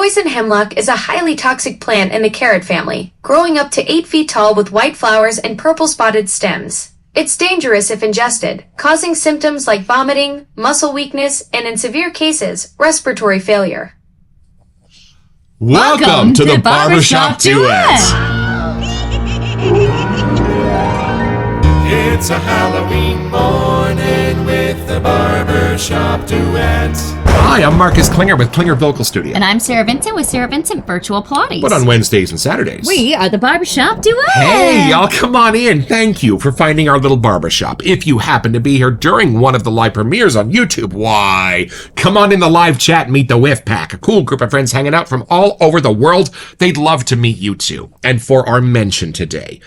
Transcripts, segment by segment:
Poison hemlock is a highly toxic plant in the carrot family, growing up to 8 feet tall with white flowers and purple spotted stems. It's dangerous if ingested, causing symptoms like vomiting, muscle weakness, and in severe cases, respiratory failure. Welcome to the Barbershop Duet! It's a Halloween morning with the Barbershop Duet. Hi, I'm Marcus Klinger with Klinger Vocal Studio. And I'm Sarah Vincent with Sarah Vincent Virtual Pilates. But on Wednesdays and Saturdays, we are the Barbershop Duet. Hey, y'all, come on in. Thank you for finding our little barbershop. If you happen to be here during one of the live premieres on YouTube, why, come on in the live chat and meet the Whiff Pack, a cool group of friends hanging out from all over the world. They'd love to meet you too. And for our mention today,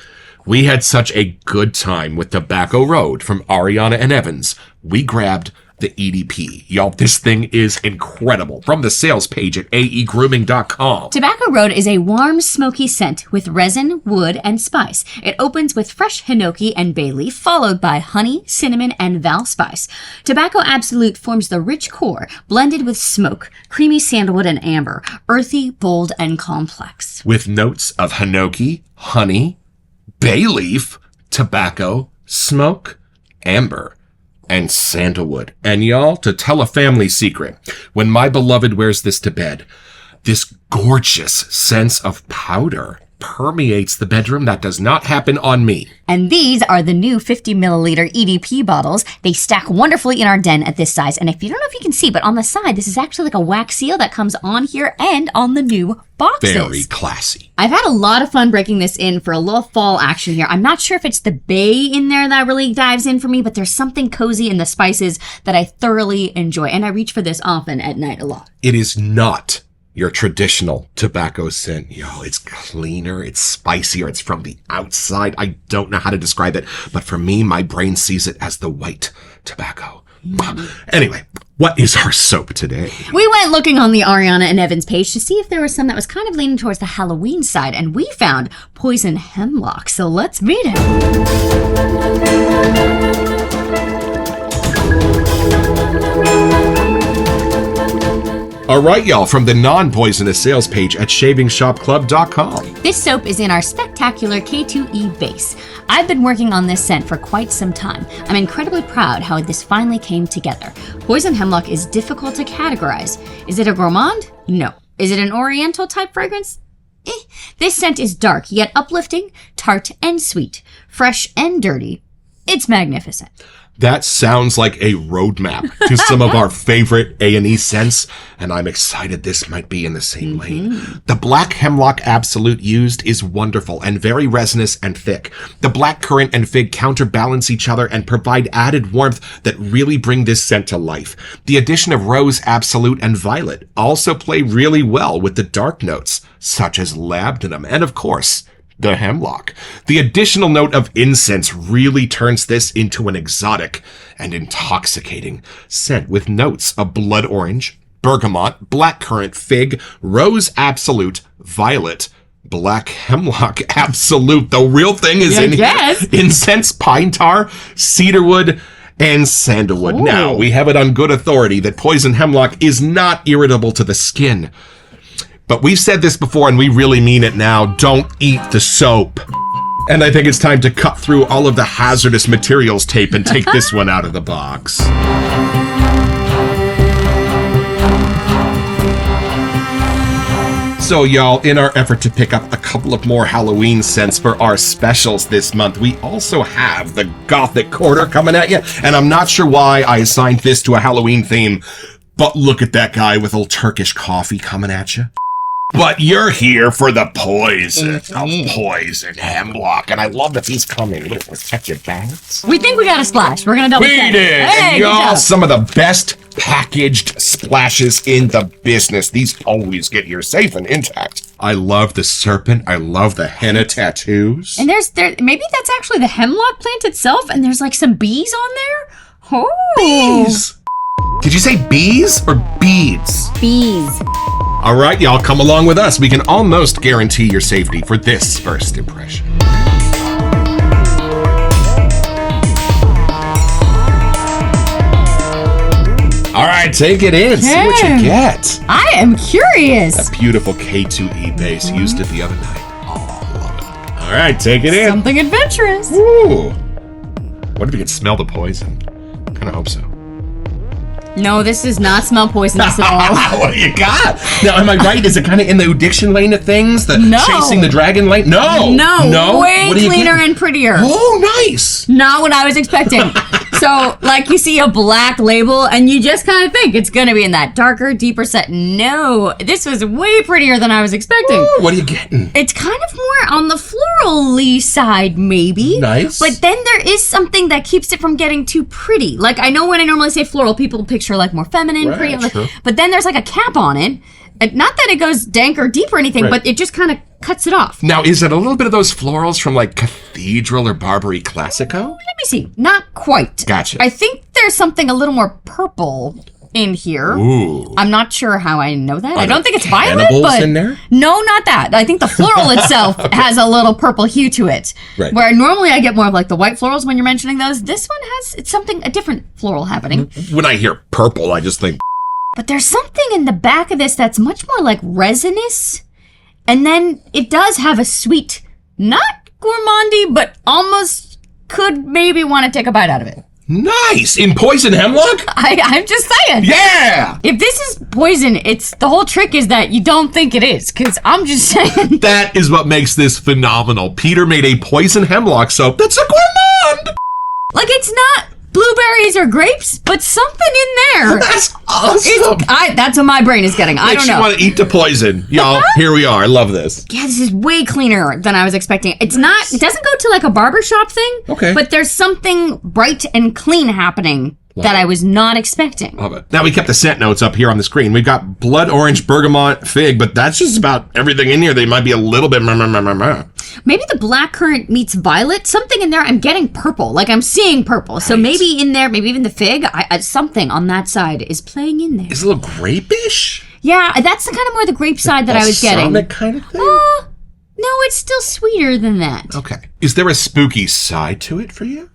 we had such a good time with Tobacco Road from Ariana and Evans. We grabbed the EDP. Y'all, this thing is incredible. From the sales page at aegrooming.com. Tobacco Road is a warm, smoky scent with resin, wood, and spice. It opens with fresh hinoki and bay leaf, followed by honey, cinnamon, and valspice. Tobacco Absolute forms the rich core, blended with smoke, creamy sandalwood, and amber, earthy, bold, and complex. With notes of hinoki, honey, bay leaf, tobacco, smoke, amber, and sandalwood. And y'all, to tell a family secret, when my beloved wears this to bed, this gorgeous sense of powder permeates the bedroom. That does not happen on me. And these are the new 50 milliliter EDP bottles. They stack wonderfully in our den at this size. And if you don't know if you can see, but on the side, this is actually like a wax seal that comes on here and on the new boxes. Very classy. I've had a lot of fun breaking this in for a little fall action here. I'm not sure if it's the bay in there that really dives in for me, but there's something cozy in the spices that I thoroughly enjoy. And I reach for this often at night a lot. It is not your traditional tobacco scent, y'all. It's cleaner, it's spicier, it's from the outside. I don't know how to describe it, but for me, my brain sees it as the white tobacco. Anyway, what is our soap today? We went looking on the Ariana and Evans page to see if there was some that was kind of leaning towards the Halloween side, and we found Poison Hemlock. So let's meet him. All right, y'all, from the non-poisonous sales page at shavingshopclub.com. This soap is in our spectacular K2E base. I've been working on this scent for quite some time. I'm incredibly proud how this finally came together. Poison Hemlock is difficult to categorize. Is it a gourmand? No. Is it an oriental type fragrance? This scent is dark, yet uplifting, tart and sweet, fresh and dirty. It's magnificent. That sounds like a roadmap to some of our favorite A&E scents, and I'm excited this might be in the same lane. The black hemlock absolute used is wonderful and very resinous and thick. The black currant and fig counterbalance each other and provide added warmth that really bring this scent to life. The addition of rose absolute and violet also play really well with the dark notes, such as labdanum and, of course, the hemlock. The additional note of incense really turns this into an exotic and intoxicating scent with notes of blood orange, bergamot, blackcurrant, fig, rose absolute, violet, black hemlock absolute. The real thing is in here. Incense, pine tar, cedarwood, and sandalwood. Ooh. Now, we have it on good authority that poison hemlock is not irritable to the skin. But we've said this before, and we really mean it now. Don't eat the soap. And I think it's time to cut through all of the hazardous materials tape and take this one out of the box. So, y'all, in our effort to pick up a couple of more Halloween scents for our specials this month, we also have the Gothic Quarter coming at you. And I'm not sure why I assigned this to a Halloween theme, but look at that guy with old Turkish coffee coming at you. But you're here for the poison hemlock, and I love that these come in with protected bags. We think we got a splash. We're gonna double check. We did, hey, and y'all, some of the best packaged splashes in the business. These always get here safe and intact. I love the serpent. I love the henna tattoos. And maybe that's actually the hemlock plant itself, and there's like some bees on there. Oh, bees. Did you say bees or beads? Bees. All right, y'all, come along with us. We can almost guarantee your safety for this first impression. All right, right, take it in. See what you get. I am curious. A beautiful K2E base. Used it the other night. Oh, love it. All right, take it in. Something adventurous. Ooh. What if you could smell the poison? Kind of hope so. No, this does not smell poisonous at all. What do you got? Now, am I right? Is it kind of in the addiction lane of things? The No. chasing the dragon lane? No. Way What are you cleaner getting? and prettier. Oh, nice. Not what I was expecting. So, like, you see a black label, and you just kind of think it's going to be in that darker, deeper set. No, this was way prettier than I was expecting. Ooh, what are you getting? It's kind of more on the floral-y side, maybe. Nice. But then there is something that keeps it from getting too pretty. Like, I know when I normally say floral, people picture, like, more feminine, Right, pretty. true. But then there's, like, a cap on it. Not that it goes dank or deep or anything, Right. but it just kind of cuts it off. Now, is it a little bit of those florals from, like, Cathedral or Barbary Classico? Let me see. Not quite. Gotcha. I think there's something a little more purple in here. Ooh. I'm not sure how I know that. I there don't think it's violet, cannibals but in there? no, not that. I think the floral itself has a little purple hue to it. Right. Where normally I get more of like the white florals when you're mentioning those. This one has a different floral happening. When I hear purple, I just think, But there's something in the back of this that's much more like resinous. And then it does have a sweet, not gourmandy, but almost could maybe want to take a bite out of it. nice! In Poison Hemlock? I'm just saying. Yeah! If this is poison, it's the whole trick is that you don't think it is. Because I'm just saying. That is what makes this phenomenal. Peter made a Poison Hemlock soap that's a gourmand! Like, it's not blueberries or grapes, but something in there. That's awesome! That's what my brain is getting. I Makes don't you know. want to eat the poison. Y'all, here we are. I love this. Yeah, this is way cleaner than I was expecting. It doesn't go to like a barbershop thing. Okay. But there's something bright and clean happening that I was not expecting. Love it. Now we kept the scent notes up here on the screen. We've got blood orange, bergamot, fig, but that's just about everything in here. They might be a little bit Maybe the blackcurrant meets violet. Something in there. I'm getting purple. Like I'm seeing purple. So maybe in there, maybe even the fig, something on that side is playing in there. It's a little grapish. Yeah, that's the kind of more the grape side that I was getting. Balsamic kind of thing. No, it's still sweeter than that. Okay. Is there a spooky side to it for you?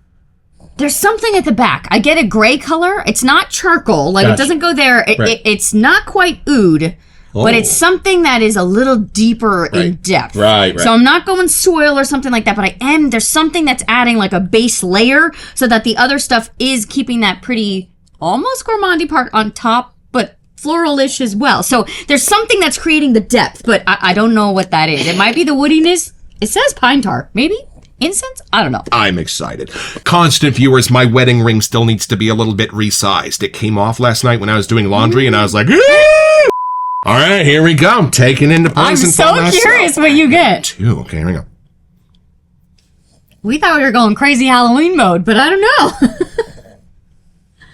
There's something at the back. I get a gray color. It's not charcoal. Like, Gotcha. it doesn't go there. Right. It's not quite oud, but it's something that is a little deeper in depth. Right. So I'm not going soil or something like that, but there's something that's adding like a base layer so that the other stuff is keeping that pretty, almost gourmandy part on top, but floralish as well. So there's something that's creating the depth, but I don't know what that is. It might be the woodiness. It says pine tar. Maybe? Incense? I don't know. I'm excited. Constant viewers, my wedding ring still needs to be a little bit resized. It came off last night when I was doing laundry, and I was like, "Ew!" All right, here we go. Taking into I'm poison so for myself. curious what you get. Two. Okay, here we go. We thought we were going crazy Halloween mode, but I don't know.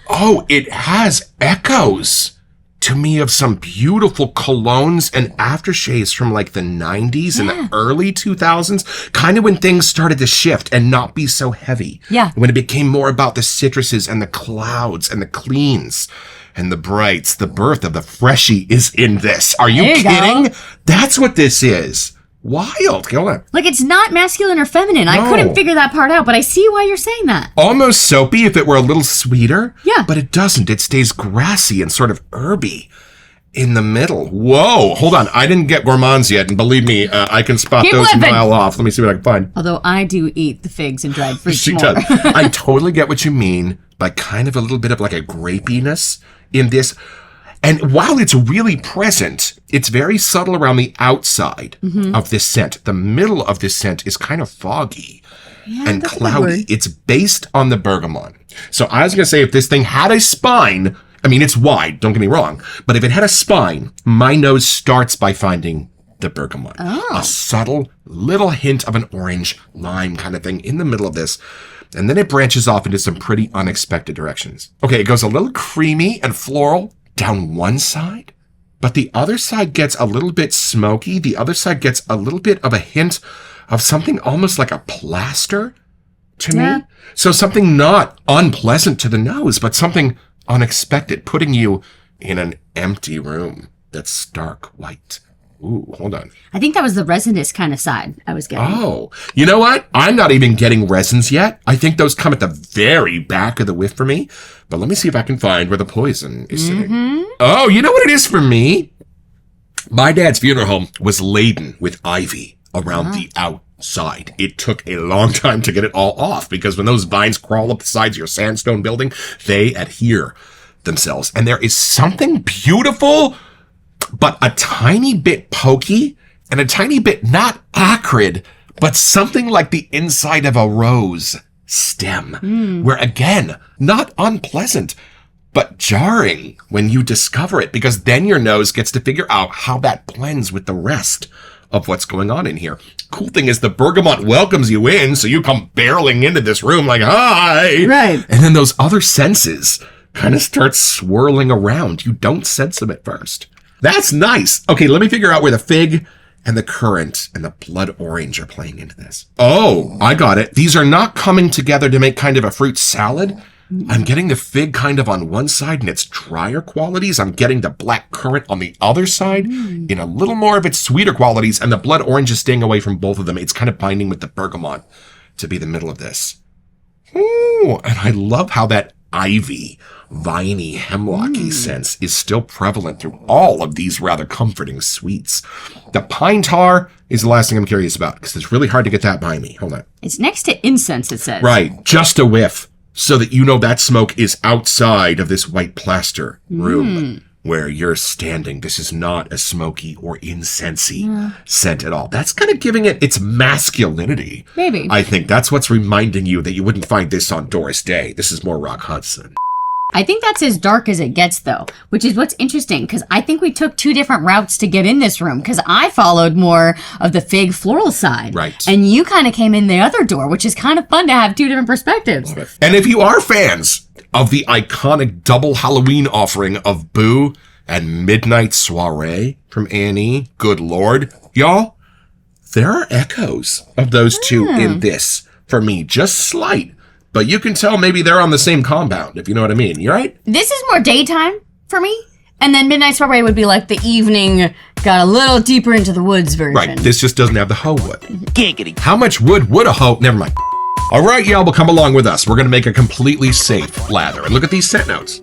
Oh, it has echoes to me of some beautiful colognes and aftershaves from like the 90s and the early 2000s, kind of when things started to shift and not be so heavy. Yeah. When it became more about the citruses and the clouds and the cleans and the brights. The birth of the freshie is in this. Are you There you kidding? go. That's what this is. Wild. Go on. Like, it's not masculine or feminine. I No. couldn't figure that part out, but I see why you're saying that. Almost soapy if it were a little sweeter. Yeah. But it doesn't. It stays grassy and sort of herby in the middle. Whoa. Hold on. I didn't get gourmands yet. And believe me, I can spot Keep those a living. mile off. Let me see what I can find. Although I do eat the figs and dried fruits She more. does. I totally get what you mean by kind of a little bit of like a grapiness in this. And while it's really present, it's very subtle around the outside of this scent. The middle of this scent is kind of foggy and that's a good cloudy. word. It's based on the bergamot. So I was going to say, if this thing had a spine, I mean, it's wide, don't get me wrong, but if it had a spine, my nose starts by finding the bergamot. A subtle little hint of an orange lime kind of thing in the middle of this. And then it branches off into some pretty unexpected directions. Okay, it goes a little creamy and floral down one side, but the other side gets a little bit smoky. The other side gets a little bit of a hint of something almost like a plaster to me. So something not unpleasant to the nose, but something unexpected, putting you in an empty room that's stark white. Ooh, hold on. I think that was the resinous kind of side I was getting. Oh, you know what? I'm not even getting resins yet. I think those come at the very back of the whiff for me. But let me see if I can find where the poison is sitting. Oh, you know what it is for me? My dad's funeral home was laden with ivy around the outside. It took a long time to get it all off because when those vines crawl up the sides of your sandstone building, they adhere themselves. And there is something beautiful, but a tiny bit pokey and a tiny bit not acrid, but something like the inside of a rose stem, where again, not unpleasant, but jarring when you discover it, because then your nose gets to figure out how that blends with the rest of what's going on in here. Cool thing is the bergamot welcomes you in, so you come barreling into this room like, hi! Right. And then those other senses kind of start swirling around. You don't sense them at first. That's nice. Okay, let me figure out where the fig and the currant and the blood orange are playing into this. Oh, I got it. These are not coming together to make kind of a fruit salad. I'm getting the fig kind of on one side in its drier qualities. I'm getting the black currant on the other side in a little more of its sweeter qualities. And the blood orange is staying away from both of them. It's kind of binding with the bergamot to be the middle of this. Ooh, and I love how that ivy, viney, hemlocky sense is still prevalent through all of these rather comforting sweets. The pine tar is the last thing I'm curious about because it's really hard to get that by me. Hold on. It's next to incense, it says. Right. Just a whiff so that you know that smoke is outside of this white plaster room where you're standing. This is not a smoky or incensey scent at all. That's kind of giving it its masculinity. Maybe. I think that's what's reminding you that you wouldn't find this on Doris Day. This is more Rock Hudson. I think that's as dark as it gets, though, which is what's interesting, because I think we took two different routes to get in this room, because I followed more of the fig floral side. Right. And you kind of came in the other door, which is kind of fun to have two different perspectives. And if you are fans of the iconic double Halloween offering of Boo and Midnight Soiree from A&E, good Lord, y'all, there are echoes of those two in this for me, just slight. But you can tell maybe they're on the same compound, if you know what I mean. You right? This is more daytime for me. And then Midnight Soiree would be like the evening, got a little deeper into the woods version. Right. This just doesn't have the hoe wood. Giggity. How much wood would a hoe? Never mind. All right, y'all, will come along with us. We're going to make a completely safe lather. And look at these scent notes.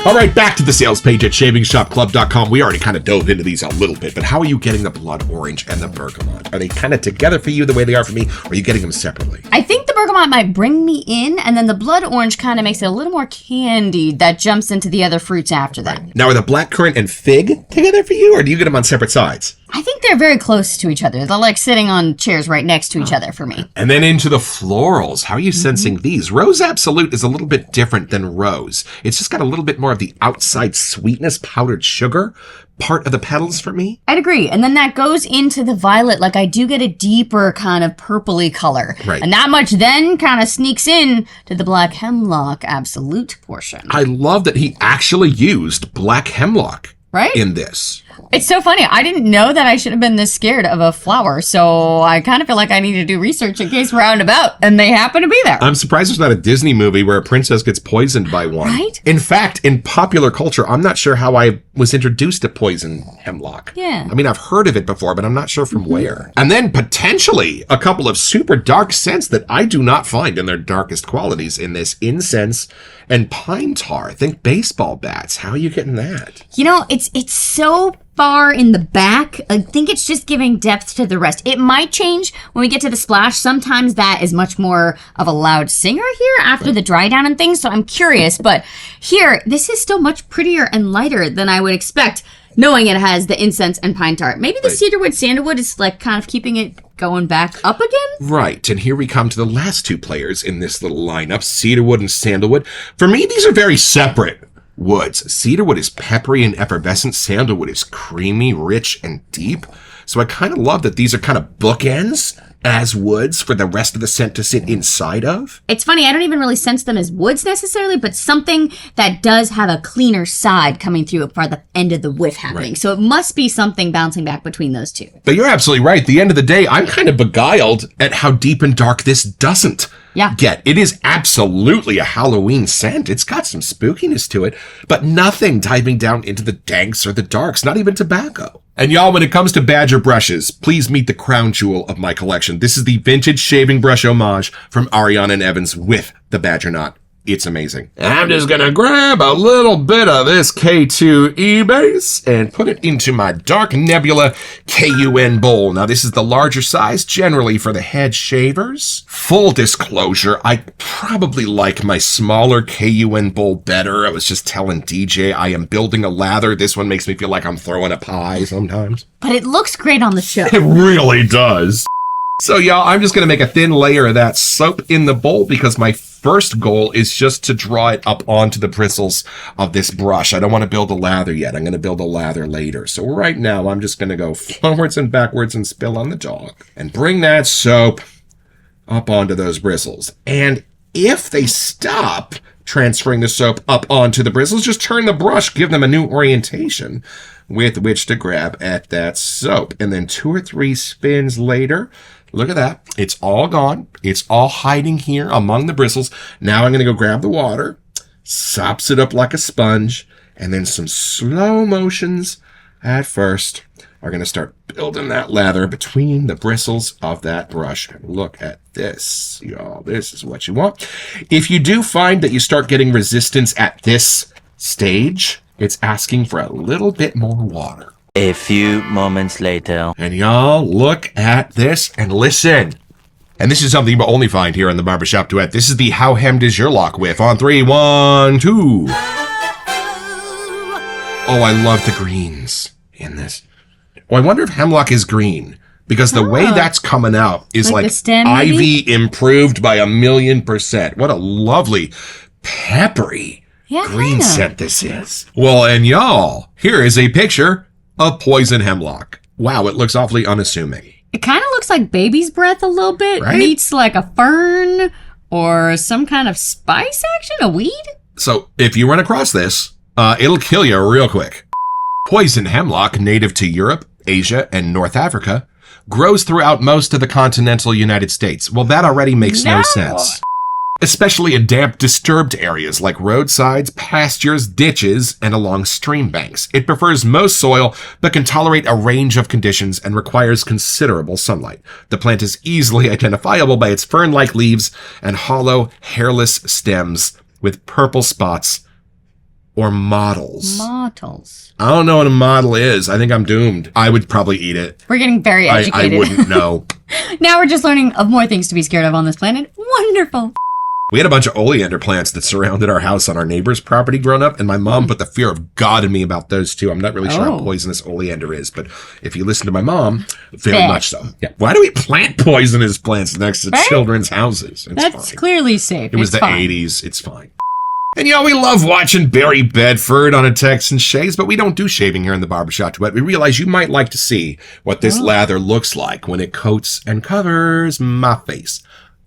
All right, back to the sales page at shavingshopclub.com. We already kind of dove into these a little bit, but how are you getting the blood orange and the bergamot? Are they kind of together for you the way they are for me, or are you getting them separately? I think the bergamot might bring me in, and then the blood orange kind of makes it a little more candied that jumps into the other fruits after that. Now, are the black currant and fig together for you, or do you get them on separate sides? I think they're very close to each other. They're like sitting on chairs right next to each other for me. And then into the florals. How are you sensing these? Rose Absolute is a little bit different than rose. It's just got a little bit more of the outside sweetness, powdered sugar part of the petals for me. I'd agree. And then that goes into the violet. Like I do get a deeper kind of purpley color. Right. And that much then kind of sneaks in to the black hemlock absolute portion. I love that he actually used black hemlock Right? in this. It's so funny. I didn't know that I should have been this scared of a flower, so I kind of feel like I need to do research in case we're out and about, and they happen to be there. I'm surprised there's not a Disney movie where a princess gets poisoned by one. Right? In fact, in popular culture, I'm not sure how I was introduced to poison hemlock. Yeah. I mean, I've heard of it before, but I'm not sure from where. And then potentially a couple of super dark scents that I do not find in their darkest qualities in this: incense and pine tar. Think baseball bats. How are you getting that? You know, it's so far in the back. I think it's just giving depth to the rest. It might change when we get to the splash. Sometimes that is much more of a loud singer here after the dry down and things, so I'm curious. But here, this is still much prettier and lighter than I would expect, knowing it has the incense and pine tar. Maybe the cedarwood, sandalwood is like kind of keeping it going back up again? Right, and here we come to the last two players in this little lineup, cedarwood and sandalwood. For me, these are very separate woods. Cedarwood is peppery and effervescent. Sandalwood is creamy, rich, and deep. So I kind of love that these are kind of bookends as woods for the rest of the scent to sit inside of. It's funny, I don't even really sense them as woods necessarily, but something that does have a cleaner side coming through for the end of the whiff happening. Right. So it must be something bouncing back between those two. But you're absolutely right. At the end of the day, I'm kind of beguiled at how deep and dark this doesn't get. It is absolutely a Halloween scent. It's got some spookiness to it, but nothing diving down into the danks or the darks, not even tobacco. And y'all, when it comes to Badger brushes, please meet the crown jewel of my collection. This is the vintage shaving brush homage from Ariana and Evans with the Badger knot. It's amazing. I'm just gonna grab a little bit of this K2E base and put it into my Dark Nebula KUN bowl. Now, this is the larger size, generally for the head shavers. Full disclosure, I probably like my smaller KUN bowl better. I was just telling DJ I am building a lather. This one makes me feel like I'm throwing a pie sometimes. But it looks great on the show. It really does. So, y'all, I'm just going to make a thin layer of that soap in the bowl because my first goal is just to draw it up onto the bristles of this brush. I don't want to build a lather yet. I'm going to build a lather later. So right now, I'm just going to go forwards and backwards and spill on the dog and bring that soap up onto those bristles. And if they stop transferring the soap up onto the bristles, just turn the brush, give them a new orientation with which to grab at that soap. And then 2 or 3 spins later, look at that. It's all gone. It's all hiding here among the bristles. Now I'm going to go grab the water, sops it up like a sponge, and then some slow motions at first are going to start building that lather between the bristles of that brush. Look at this, y'all. This is what you want. If you do find that you start getting resistance at this stage, it's asking for a little bit more water. A few moments later. And y'all, look at this and listen. And this is something you will only find here on the Barbershop Duet. This is the How Hemmed Is Your Lock With on 3, 1, 2. Oh, I love the greens in this. Oh, I wonder if Hemlock is green. Because the way that's coming out is like stem, ivy improved by 1,000,000%. What a lovely, peppery green scent this is. Well, and y'all, here is a picture of poison hemlock. Wow, it looks awfully unassuming. It kind of looks like baby's breath a little bit. Right? Meets like a fern or some kind of spice action, a weed. So if you run across this, it'll kill you real quick. Poison hemlock, native to Europe, Asia, and North Africa, grows throughout most of the continental United States. Well, that already makes no sense. Especially in damp, disturbed areas like roadsides, pastures, ditches, and along stream banks. It prefers most soil, but can tolerate a range of conditions and requires considerable sunlight. The plant is easily identifiable by its fern-like leaves and hollow, hairless stems with purple spots or mottles. Mottles. I don't know what a mottle is. I think I'm doomed. I would probably eat it. We're getting very educated. I wouldn't know. Now we're just learning of more things to be scared of on this planet. Wonderful. We had a bunch of oleander plants that surrounded our house on our neighbor's property growing up, and my mom put the fear of God in me about those too. I'm not really sure how poisonous oleander is, but if you listen to my mom, very much so. Yeah. Why do we plant poisonous plants next to children's houses? That's clearly safe. It was the 80s. It's fine. And y'all, we love watching Barry Bedford on a Texan Shaves, but we don't do shaving here in the Barbershop Duet. We realize you might like to see what this lather looks like when it coats and covers my face.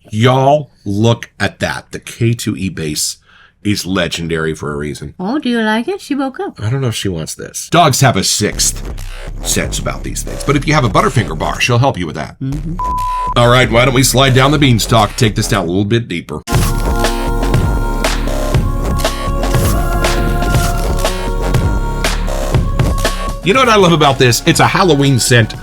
Y'all, look at that. The K2E base is legendary for a reason. Oh, do you like it? She woke up. I don't know if she wants this. Dogs have a sixth sense about these things, but if you have a Butterfinger bar, she'll help you with that. All right, why don't we slide down the beanstalk, take this down a little bit deeper. You know what I love about this? It's a Halloween scent,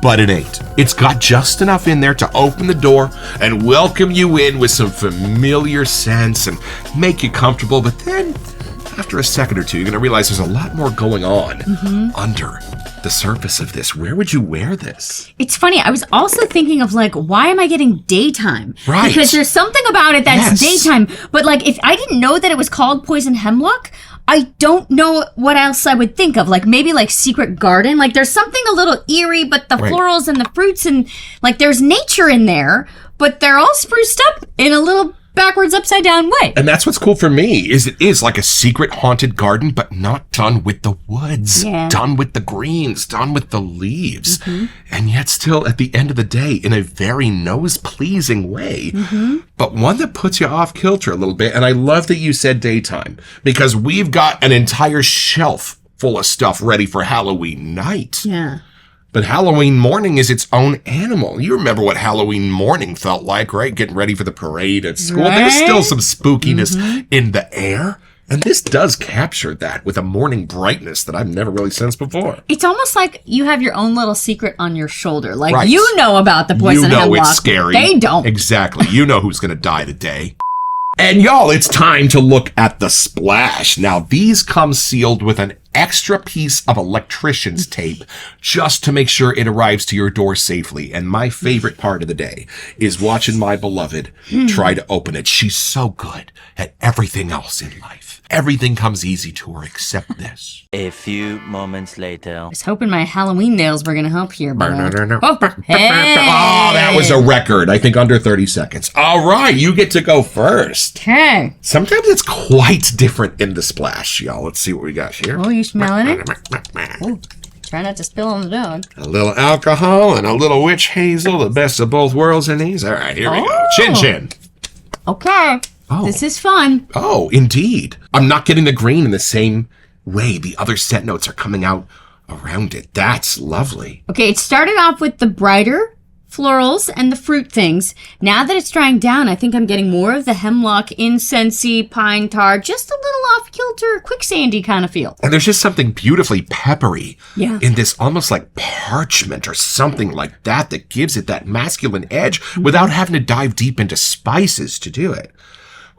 but it ain't. It's got just enough in there to open the door and welcome you in with some familiar scents and make you comfortable. But then, after a second or two, you're going to realize there's a lot more going on under the surface of this. Where would you wear this? It's funny. I was also thinking of like, why am I getting daytime? Right. Because there's something about it that's daytime. But like, if I didn't know that it was called poison hemlock, I don't know what else I would think of. Like maybe like secret garden. Like there's something a little eerie, but the florals and the fruits and like there's nature in there, but they're all spruced up in a little backwards, upside down way. And that's what's cool for me is it is like a secret haunted garden, but not done with the woods, done with the greens, done with the leaves, and yet still at the end of the day in a very nose-pleasing way, but one that puts you off kilter a little bit. And I love that you said daytime because we've got an entire shelf full of stuff ready for Halloween night. Yeah. But Halloween morning is its own animal. You remember what Halloween morning felt like, right? Getting ready for the parade at school. Right? There's still some spookiness in the air. And this does capture that with a morning brightness that I've never really sensed before. It's almost like you have your own little secret on your shoulder. Like, Right. you know about the poison You know hemlock. it's scary. They don't. Exactly. You know who's going to die today. And y'all, it's time to look at the splash. Now, these come sealed with an extra piece of electrician's tape just to make sure it arrives to your door safely. And my favorite part of the day is watching my beloved try to open it. She's so good at everything else in life. Everything comes easy to her except this. A few moments later. I was hoping my Halloween nails were going to help here. But, Oh, that was a record. I think under 30 seconds. All right, you get to go first. Okay. Sometimes it's quite different in the splash, y'all. Let's see what we got here. Oh, you smelling it? Ooh, try not to spill on the dog. A little alcohol and a little witch hazel, the best of both worlds in these. All right, here we go. Chin chin. Okay. Oh. This is fun. Oh, indeed. I'm not getting the green in the same way. The other scent notes are coming out around it. That's lovely. Okay, it started off with the brighter florals and the fruit things. Now that it's drying down, I think I'm getting more of the hemlock, incensey, pine tar, just a little off-kilter, quicksandy kind of feel. And there's just something beautifully peppery Yeah. in this almost like parchment or something like that that gives it that masculine edge without having to dive deep into spices to do it.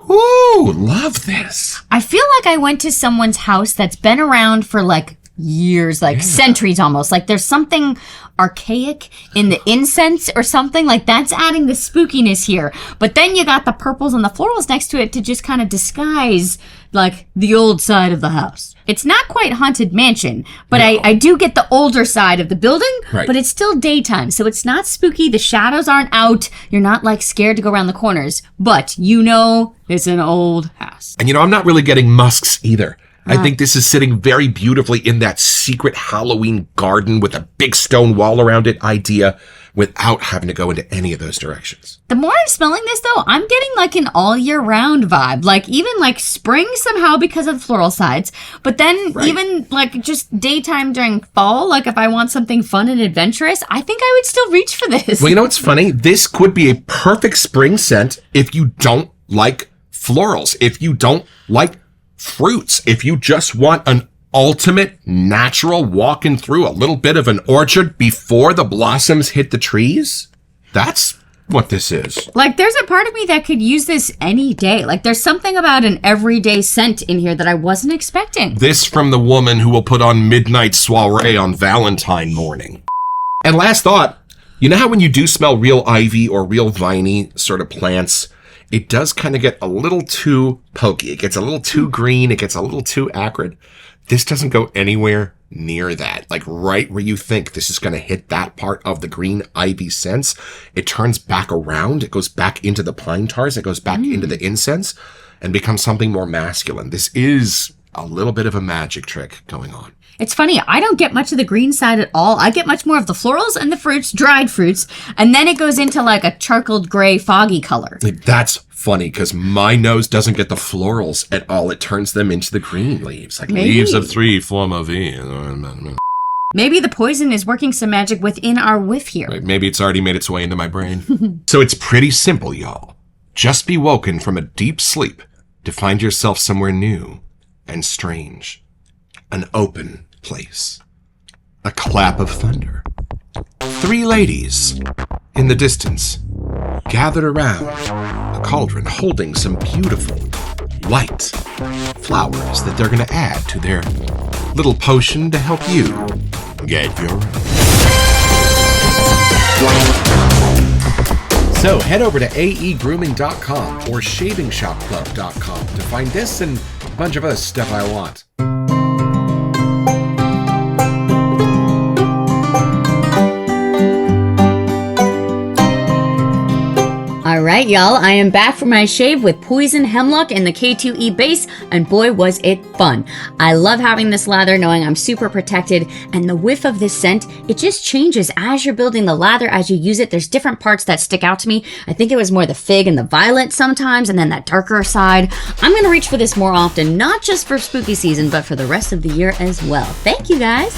Ooh, love this. I feel like I went to someone's house that's been around for like years, like centuries almost. Like there's something archaic in the incense or something. Like that's adding the spookiness here. But then you got the purples and the florals next to it to just kind of disguise like the old side of the house. It's not quite Haunted Mansion, but I do get the older side of the building, Right. but it's still daytime. So it's not spooky. The shadows aren't out. You're not like scared to go around the corners, but you know it's an old house. And I'm not really getting musks either. I think this is sitting very beautifully in that secret Halloween garden with a big stone wall around it idea without having to go into any of those directions. The more I'm smelling this, though, I'm getting like an all year round vibe. Like even like spring somehow because of the floral sides. But then even like just daytime during fall, like if I want something fun and adventurous, I think I would still reach for this. Well, you know what's funny? This could be a perfect spring scent if you don't like florals, if you don't like fruits, if you just want an ultimate natural walking through a little bit of an orchard before the blossoms hit the trees. That's what this is. Like there's a part of me that could use this any day. Like there's something about an everyday scent in here that I wasn't expecting. This from the woman who will put on midnight soiree on Valentine morning. And last thought, you know how when you do smell real ivy or real viney sort of plants, it does kind of get a little too pokey. It gets a little too green. It gets a little too acrid. This doesn't go anywhere near that. Like right where you think this is going to hit that part of the green ivy scents, it turns back around. It goes back into the pine tars. It goes back into the incense and becomes something more masculine. This is a little bit of a magic trick going on. It's funny, I don't get much of the green side at all. I get much more of the florals and the fruits, dried fruits, and then it goes into like a charcoal gray foggy color. That's funny because my nose doesn't get the florals at all. It turns them into the green leaves, like Maybe. leaves of three form of E. Maybe the poison is working some magic within our whiff here. Maybe it's already made its way into my brain. So it's pretty simple, y'all. Just be woken from a deep sleep to find yourself somewhere new and strange. An open place. A clap of thunder. 3 ladies in the distance gathered around a cauldron holding some beautiful white flowers that they're going to add to their little potion to help you get your... So head over to aegrooming.com or shavingshopclub.com to find this and a bunch of other stuff I want. All right, y'all, I am back from my shave with Poison Hemlock and the K2E base, and boy was it fun. I love having this lather knowing I'm super protected, and the whiff of this scent, it just changes as you're building the lather, as you use it. There's different parts that stick out to me. I think it was more the fig and the violet sometimes, and then that darker side. I'm gonna reach for this more often, not just for spooky season, but for the rest of the year as well. Thank you, guys.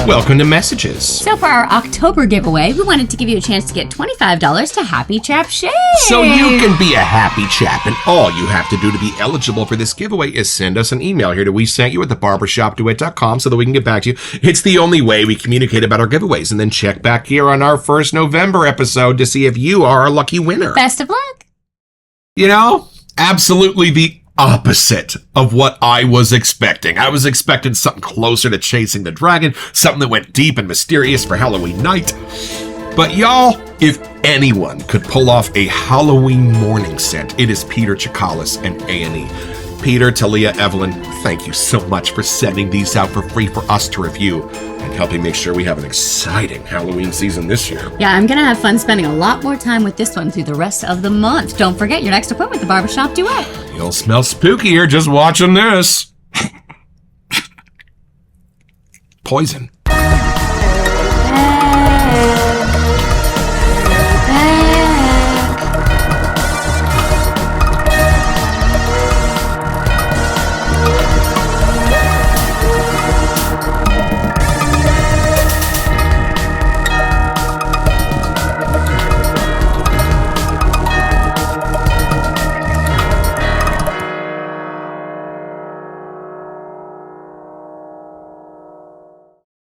Welcome to Messages. So for our October giveaway, we wanted to give you a chance to get $25 to Happy Chap Shave. So you can be a happy chap, and all you have to do to be eligible for this giveaway is send us an email here to WeSentYou at thebarbershopduet.com so that we can get back to you. It's the only way we communicate about our giveaways, and then check back here on our first November episode to see if you are our lucky winner. Best of luck. You know, absolutely the opposite of what I was expecting. I was expecting something closer to Chasing the Dragon, something that went deep and mysterious for Halloween night. But y'all, if anyone could pull off a Halloween morning scent, it is Peter Chikalis and A&E. Peter, Talia, Evelyn, thank you so much for sending these out for free for us to review and helping make sure we have an exciting Halloween season this year. Yeah, I'm gonna have fun spending a lot more time with this one through the rest of the month. Don't forget your next appointment with the Barbershop Duet. You'll smell spookier just watching this. Poison.